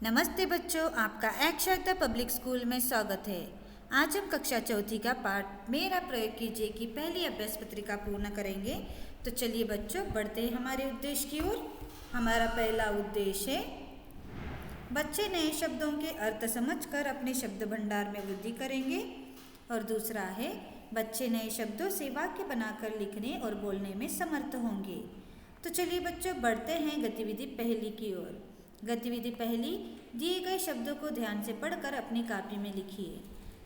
नमस्ते बच्चों, आपका एक शारदा पब्लिक स्कूल में स्वागत है। आज हम कक्षा चौथी का पाठ मेरा प्रयोग कीजिए की पहली अभ्यास पत्रिका पूर्ण करेंगे। तो चलिए बच्चों, बढ़ते हैं हमारे उद्देश्य की ओर। हमारा पहला उद्देश्य है बच्चे नए शब्दों के अर्थ समझकर अपने शब्द भंडार में वृद्धि करेंगे। और दूसरा है बच्चे नए शब्दों से वाक्य बनाकर लिखने और बोलने में समर्थ होंगे। तो चलिए बच्चों, बढ़ते हैं गतिविधि पहली की ओर। गतिविधि पहली, दिए गए शब्दों को ध्यान से पढ़कर अपनी कॉपी में लिखिए।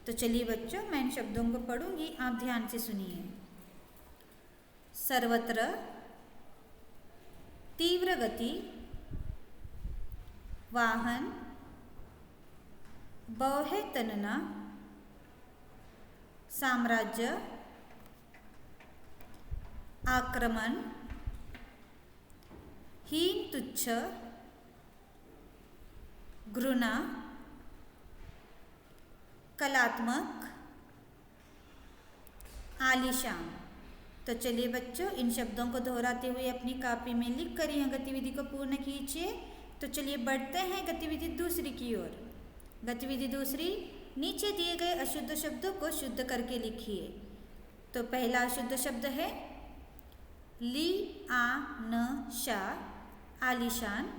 तो चलिए बच्चों, मैं इन शब्दों को पढ़ूंगी, आप ध्यान से सुनिए। सर्वत्र, तीव्र गति, वाहन, बौहे तनना, साम्राज्य, आक्रमण, हीन तुच्छ, घृणा, कलात्मक, आलीशान। तो चलिए बच्चों, इन शब्दों को दोहराते हुए अपनी कॉपी में लिख कर यह गतिविधि को पूर्ण कीजिए। तो चलिए बढ़ते हैं गतिविधि दूसरी की ओर। गतिविधि दूसरी, नीचे दिए गए अशुद्ध शब्दों को शुद्ध करके लिखिए। तो पहला अशुद्ध शब्द है ली आ न शा, आलीशान।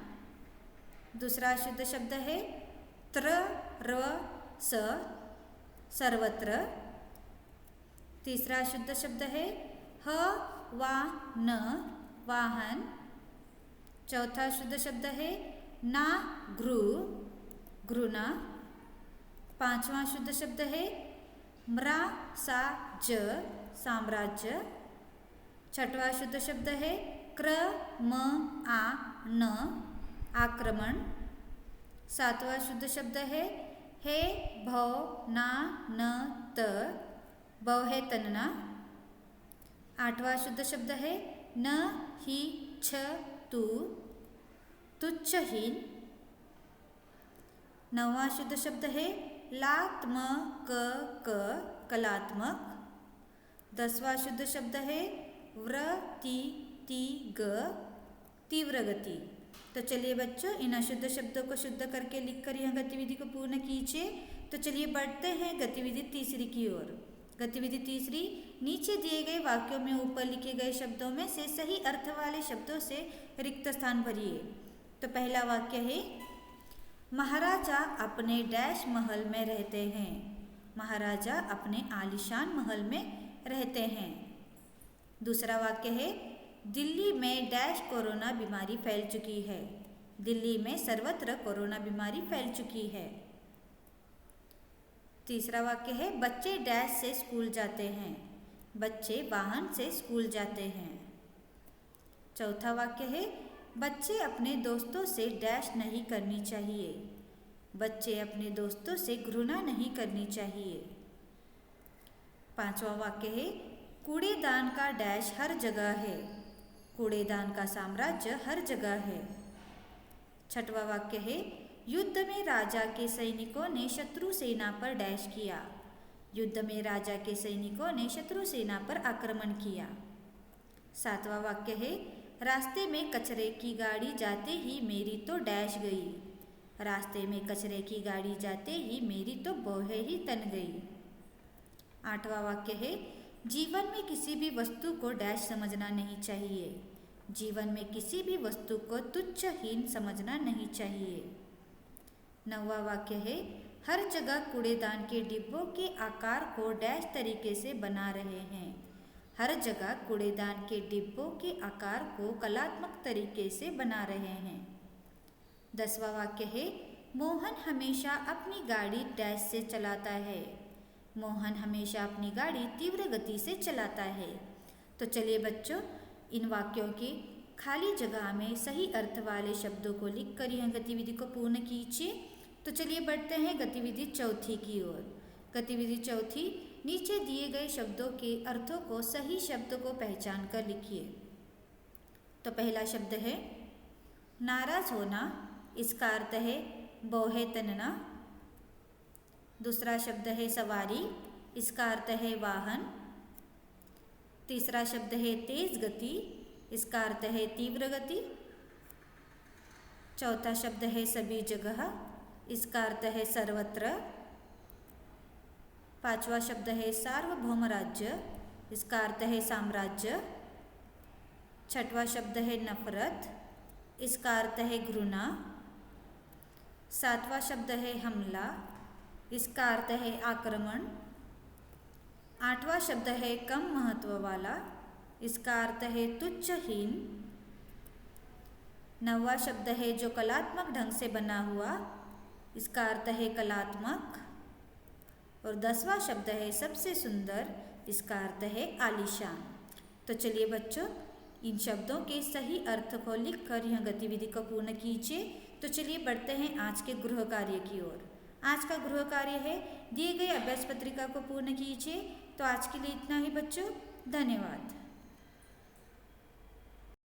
दूसरा शुद्ध शब्द है त्र र स, सर्वत्र। तीसरा शुद्ध शब्द है ह वा न, वाहन। चौथा शुद्ध शब्द है ना घृ, घृणा। पांचवा शुद्ध शब्द है म्रा सा ज, साम्राज्य। छठवां शुद्ध शब्द है क्र म आ न, आक्रमण। सातवां शुद्ध शब्द है हे भौ ना न त, बौहे तनना। आठवां शुद्ध शब्द है न ही छ तु, तुच्छहीन। नौवां शुद्ध शब्द है लात्म क, कलात्मक। दसवां शुद्ध शब्द है व्र ती ती ग, तीव्र गति। तो चलिए बच्चों, इन अशुद्ध शब्दों को शुद्ध करके लिखकर यह गतिविधि को पूर्ण कीजिए। तो चलिए बढ़ते हैं गतिविधि तीसरी की ओर। गतिविधि तीसरी, नीचे दिए गए वाक्यों में ऊपर लिखे गए शब्दों में से सही अर्थ वाले शब्दों से रिक्त स्थान भरिए। तो पहला वाक्य है महाराजा अपने डैश महल में रहते हैं। महाराजा अपने आलीशान महल में रहते हैं। दूसरा वाक्य है दिल्ली में डैश कोरोना बीमारी फैल चुकी है। दिल्ली में सर्वत्र कोरोना बीमारी फैल चुकी है। तीसरा वाक्य है बच्चे डैश से स्कूल जाते हैं। बच्चे वाहन से स्कूल जाते हैं। चौथा वाक्य है बच्चे अपने दोस्तों से डैश नहीं करनी चाहिए। बच्चे अपने दोस्तों से घृणा नहीं करनी चाहिए। पांचवा वाक्य है कूड़ेदान का डैश हर जगह है। कूड़ेदान का साम्राज्य हर जगह है। छठवां वाक्य है युद्ध में राजा के सैनिकों ने शत्रु सेना पर डैश किया। युद्ध में राजा के सैनिकों ने शत्रु सेना पर आक्रमण किया। सातवां वाक्य है रास्ते में कचरे की गाड़ी जाते ही मेरी तो डैश गई। रास्ते में कचरे की गाड़ी जाते ही मेरी तो बौहे ही तन गई। आठवां वाक्य है जीवन में किसी भी वस्तु को डैश समझना नहीं चाहिए। जीवन में किसी भी वस्तु को तुच्छहीन समझना नहीं चाहिए। नौवां वाक्य है हर जगह कूड़ेदान के डिब्बों के आकार को डैश तरीके से बना रहे हैं। हर जगह कूड़ेदान के डिब्बों के आकार को कलात्मक तरीके से बना रहे हैं। 10वां वाक्य है मोहन हमेशा अपनी गाड़ी डैश से चलाता है। मोहन हमेशा अपनी गाड़ी तीव्र गति से चलाता है। तो चलिए बच्चों, इन वाक्यों की खाली जगह में सही अर्थ वाले शब्दों को लिखकर यह गतिविधि को पूर्ण कीजिए। तो चलिए बढ़ते हैं गतिविधि चौथी की ओर। गतिविधि चौथी, नीचे दिए गए शब्दों के अर्थों को सही शब्द को पहचान कर लिखिए। तो पहला शब्द है नाराज होना, इसका अर्थ है बौहे तनना। दूसरा शब्द है सवारी, इसका अर्थ है वाहन। तीसरा शब्द है तेज गति, इसका अर्थ है तीव्र गति। चौथा शब्द है सभी जगह, इसका अर्थ है सर्वत्र। पांचवा शब्द है सार्वभौम राज्य, इसका अर्थ है साम्राज्य। छठवां शब्द है नफरत, इसका अर्थ है घृणा। सातवां शब्द है हमला, इसका अर्थ है आक्रमण। आठवां शब्द है कम महत्व वाला, इसका अर्थ है तुच्छहीन। नौवां शब्द है जो कलात्मक ढंग से बना हुआ, इसका अर्थ है कलात्मक। और 10वां शब्द है सबसे सुंदर, इसका अर्थ है आलीशान। तो चलिए बच्चों, इन शब्दों के सही अर्थ को लिखकर यह गतिविधि को पूर्ण कीजिए। तो चलिए बढ़ते हैं आज के गृह कार्य की ओर। आज का गृह कार्य है दिए गए अभ्यास पत्रिका को पूर्ण कीजिए। तो आज के लिए इतना ही बच्चों, धन्यवाद।